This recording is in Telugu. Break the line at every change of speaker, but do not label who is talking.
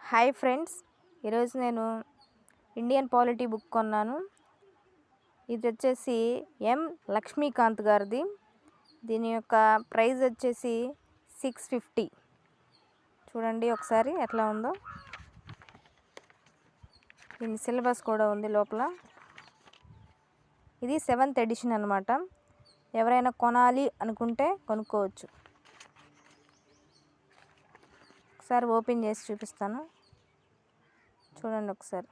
హాయ్ ఫ్రెండ్స్, ఈరోజు నేను ఇండియన్ పాలిటీ బుక్ కొన్నాను. ఇది వచ్చేసి ఎం లక్ష్మీకాంత్ గారిది. దీని యొక్క ప్రైస్ వచ్చేసి 650. చూడండి ఒకసారి ఎట్లా ఉందో. దీని సిలబస్ కూడా ఉంది లోపల. ఇది 7th ఎడిషన్ అన్నమాట. ఎవరైనా కొనాలి అనుకుంటే కొనుక్కోవచ్చు. ఒకసారి ఓపెన్ చేసి చూపిస్తాను, చూడండి ఒకసారి.